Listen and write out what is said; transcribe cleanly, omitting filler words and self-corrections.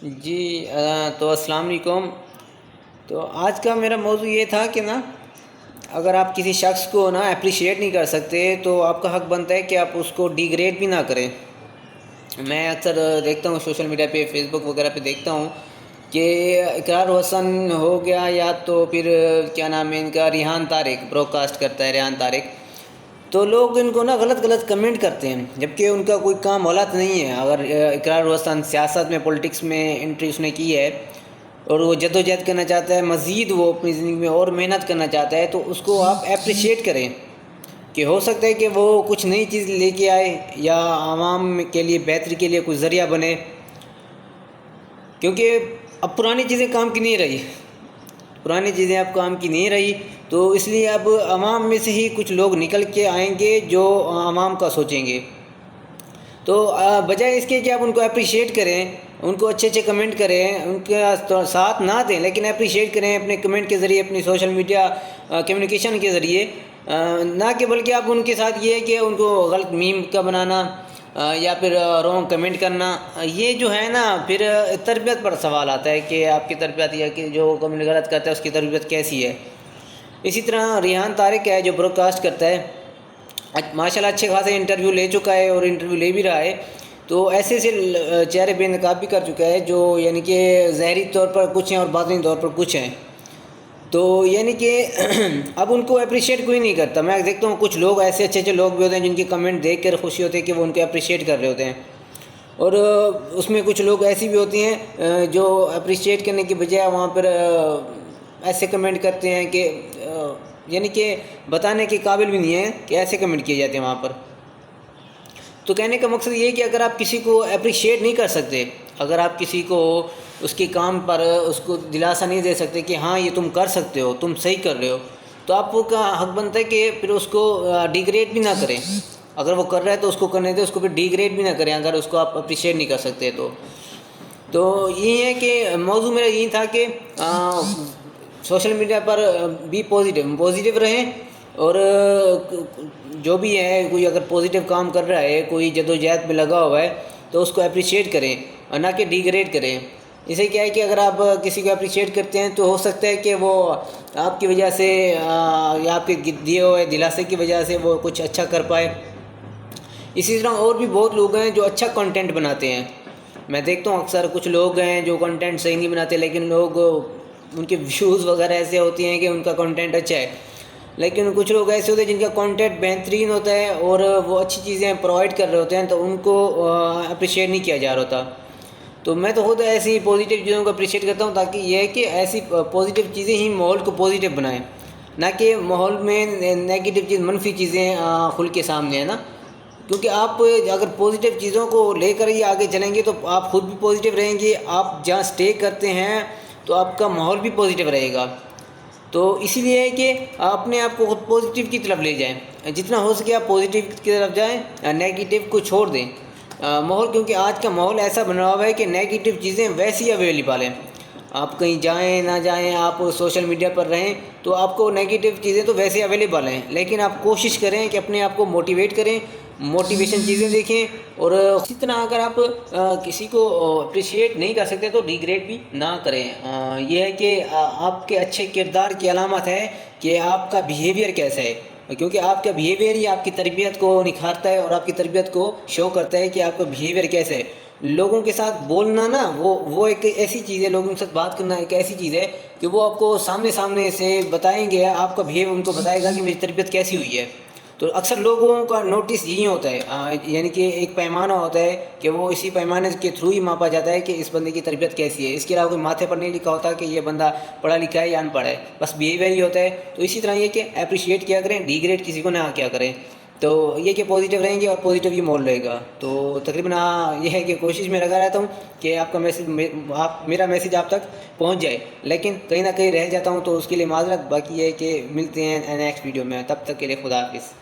جی تو السلام علیکم۔ تو آج کا میرا موضوع یہ تھا کہ اگر آپ کسی شخص کو اپریشیٹ نہیں کر سکتے تو آپ کا حق بنتا ہے کہ آپ اس کو ڈی گریڈ بھی نہ کریں۔ میں اکثر دیکھتا ہوں سوشل میڈیا پہ، فیس بک وغیرہ پہ دیکھتا ہوں کہ اقرار حسن ہو گیا، یا تو پھر کیا نام ہے ان کا، ریحان طارق براڈ کاسٹ کرتا ہے ریحان طارق، تو لوگ ان کو غلط کمنٹ کرتے ہیں، جبکہ ان کا کوئی کام اولاد نہیں ہے۔ اگر اقرار حسن سیاست میں، پولیٹکس میں انٹری اس نے کی ہے اور وہ جدوجہد کرنا چاہتا ہے، مزید وہ اپنی زندگی میں اور محنت کرنا چاہتا ہے، تو اس کو آپ اپریشیٹ کریں کہ ہو سکتا ہے کہ وہ کچھ نئی چیز لے کے آئے یا عوام کے لیے بہتری کے لیے کچھ ذریعہ بنے، کیونکہ اب پرانی چیزیں کام کی نہیں رہی، اب کام کی نہیں رہی، تو اس لیے اب عوام میں سے ہی کچھ لوگ نکل کے آئیں گے جو عوام کا سوچیں گے۔ تو بجائے اس کے کہ آپ ان کو اپریشیٹ کریں، ان کو اچھے کمنٹ کریں، ان کا ساتھ نہ دیں، لیکن اپریشیٹ کریں اپنے کمنٹ کے ذریعے، اپنی سوشل میڈیا کمیونیکیشن کے ذریعے، نہ کہ بلکہ آپ ان کے ساتھ یہ ہے کہ ان کو غلط میم کا بنانا یا پھر رونگ کمنٹ کرنا، یہ جو ہے پھر تربیت پر سوال آتا ہے کہ آپ کی تربیت، یا کہ جو کمنٹ غلط کرتا ہے اس کی تربیت کیسی ہے۔ اسی طرح ریحان طارق ہے جو براڈ کاسٹ کرتا ہے، ماشاءاللہ اچھے خاصے انٹرویو لے چکا ہے اور انٹرویو لے بھی رہا ہے، تو ایسے چہرے بے نقاب بھی کر چکا ہے جو یعنی کہ ظاہری طور پر کچھ ہیں اور باطنی طور پر کچھ ہیں، تو یعنی کہ اب ان کو اپریشیٹ کوئی نہیں کرتا۔ میں دیکھتا ہوں کچھ لوگ ایسے اچھے لوگ بھی ہوتے ہیں جن کے کمنٹ دیکھ کر خوشی ہوتی ہے کہ وہ ان کو اپریشیٹ کر رہے ہوتے ہیں، اور اس میں کچھ لوگ ایسی بھی ہوتی ہیں جو اپریشیٹ کرنے کی بجائے وہاں پر ایسے کمنٹ کرتے ہیں کہ یعنی کہ بتانے کے قابل بھی نہیں ہے کہ ایسے کمنٹ کیے جاتے ہیں وہاں پر۔ تو کہنے کا مقصد یہ ہے کہ اگر آپ کسی کو اپریشیٹ نہیں کر سکتے، اگر آپ کسی کو اس کے کام پر اس کو دلاسا نہیں دے سکتے کہ ہاں یہ تم کر سکتے ہو، تم صحیح کر رہے ہو، تو آپ کا حق بنتا ہے کہ پھر اس کو ڈی گریڈ بھی نہ کریں۔ اگر وہ کر رہا ہے تو اس کو کرنے دیں، اس کو پھر ڈی گریڈ بھی نہ کریں اگر اس کو آپ اپریشیٹ نہیں کر سکتے تو یہ ہے کہ موضوع میرا یہی تھا کہ سوشل میڈیا پر بھی پازیٹیو رہیں، اور جو بھی ہے کوئی اگر پازیٹیو کام کر رہا ہے، کوئی جدوجہد میں لگا ہوا ہے، تو اس کو اپریشیٹ کریں اور نہ کہ ڈی گریڈ کریں۔ اسے کیا ہے کہ اگر آپ کسی کو اپریشیٹ کرتے ہیں تو ہو سکتا ہے کہ وہ آپ کی وجہ سے یا آپ کے دیے ہوئے دلاسے کی وجہ سے وہ کچھ اچھا کر پائے۔ اسی طرح اور بھی بہت لوگ ہیں جو اچھا کنٹینٹ بناتے ہیں۔ میں دیکھتا ہوں اکثر کچھ لوگ ہیں جو کنٹینٹ صحیح نہیں بناتے، لیکن لوگ ان کے ویوز وغیرہ ایسے ہوتی ہیں کہ ان کا کنٹینٹ اچھا ہے، لیکن کچھ لوگ ایسے ہوتے ہیں جن کا کنٹینٹ بہترین ہوتا ہے اور وہ اچھی چیزیں پرووائڈ کر رہے ہوتے ہیں، تو ان کو اپریشیٹ نہیں کیا جا رہا ہوتا۔ تو میں تو خود ایسی پازیٹیو چیزوں کو اپریشیٹ کرتا ہوں، تاکہ یہ ہے کہ ایسی پازیٹیو چیزیں ہی ماحول کو پازیٹیو بنائیں، نہ کہ ماحول میں نیگیٹو چیز، منفی چیزیں کھل کے سامنے ہیں کیونکہ آپ اگر پازیٹیو چیزوں کو لے کر ہی آگے چلیں گے تو آپ خود بھی پازیٹیو رہیں گے، آپ جہاں سٹے کرتے ہیں تو آپ کا ماحول بھی پازیٹیو رہے گا۔ تو اسی لیے ہے کہ اپنے آپ کو خود پازیٹیو کی طرف لے جائیں، جتنا ہو سکے آپ پازیٹیو کی طرف جائیں، نیگیٹو کو چھوڑ دیں۔ ماحول، کیونکہ آج کا ماحول ایسا بنا ہوا ہے کہ نیگیٹو چیزیں ویسی اویلیبل ہیں، آپ کہیں جائیں نہ جائیں، آپ سوشل میڈیا پر رہیں تو آپ کو نیگیٹو چیزیں تو ویسے اویلیبل ہیں، لیکن آپ کوشش کریں کہ اپنے آپ کو موٹیویٹ کریں، موٹیویشن چیزیں دیکھیں، اور اسی طرح اگر آپ کسی کو اپریشیٹ نہیں کر سکتے تو ڈی گریڈ بھی نہ کریں۔ یہ ہے کہ آپ کے اچھے کردار کی علامت ہے کہ آپ کا بیہیویئر کیسا ہے، کیونکہ آپ کا بیہیویئر ہی آپ کی تربیت کو نکھارتا ہے اور آپ کی تربیت کو شو کرتا ہے کہ آپ کا بیہیویئر کیسا ہے۔ لوگوں کے ساتھ بولنا وہ ایک ایسی چیز ہے، لوگوں کے ساتھ بات کرنا ایک ایسی چیز ہے کہ وہ آپ کو سامنے سے بتائیں گے، آپ کا بیہیویئر ان کو بتائے گا کہ میری تربیت کیسی ہوئی ہے۔ تو اکثر لوگوں کا نوٹس یہی ہوتا ہے، یعنی کہ ایک پیمانہ ہوتا ہے کہ وہ اسی پیمانے کے تھرو ہی ماپا جاتا ہے کہ اس بندے کی تربیت کیسی ہے، اس کے علاوہ کوئی ماتھے پر نہیں لکھا ہوتا کہ یہ بندہ پڑھا لکھا ہے یا ان پڑھ ہے، بس بیہیویئر ہی ہوتا ہے۔ تو اسی طرح یہ کہ اپریشیٹ کیا کریں، ڈی گریڈ کسی کو نہ کیا کریں، تو یہ کہ پازیٹیو رہیں گے اور پازیٹیو ہی مول رہے گا۔ تو تقریباً یہ ہے کہ کوشش میں لگا رہتا ہوں کہ آپ کا میرا میسیج آپ تک پہنچ جائے، لیکن کہیں نہ کہیں رہ جاتا ہوں تو اس کے لیے معذرت، باقی یہ ہے کہ ملتے ہیں نیکسٹ ویڈیو میں، تب تک کے لیے خدا حافظ۔